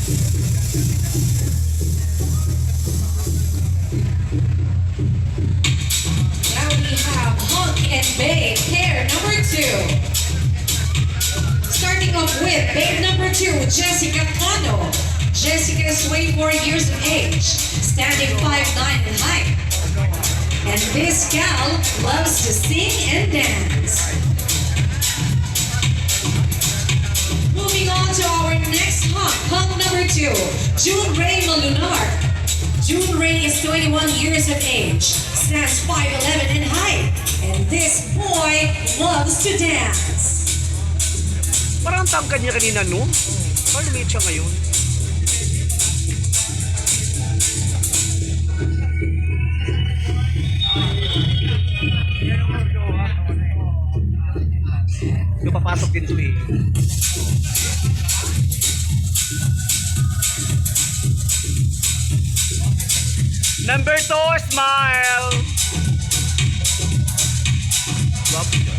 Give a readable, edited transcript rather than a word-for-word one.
Now we have Hunk and Babe, pair number 2. Starting off with babe number 2, Jessica Cano. Jessica is 24 years of age, standing 5'9" in height. And this gal loves to sing and dance. Moving on to our next hunk number 2, June Ray Malunar. June Ray is 21 years of age, stands 5'11" in height. And this boy loves to dance. Parang tangkad niya kanina, no? Parang lumiit siya ngayon. Yung papasok din ito eh. Number 2, smile! Wow.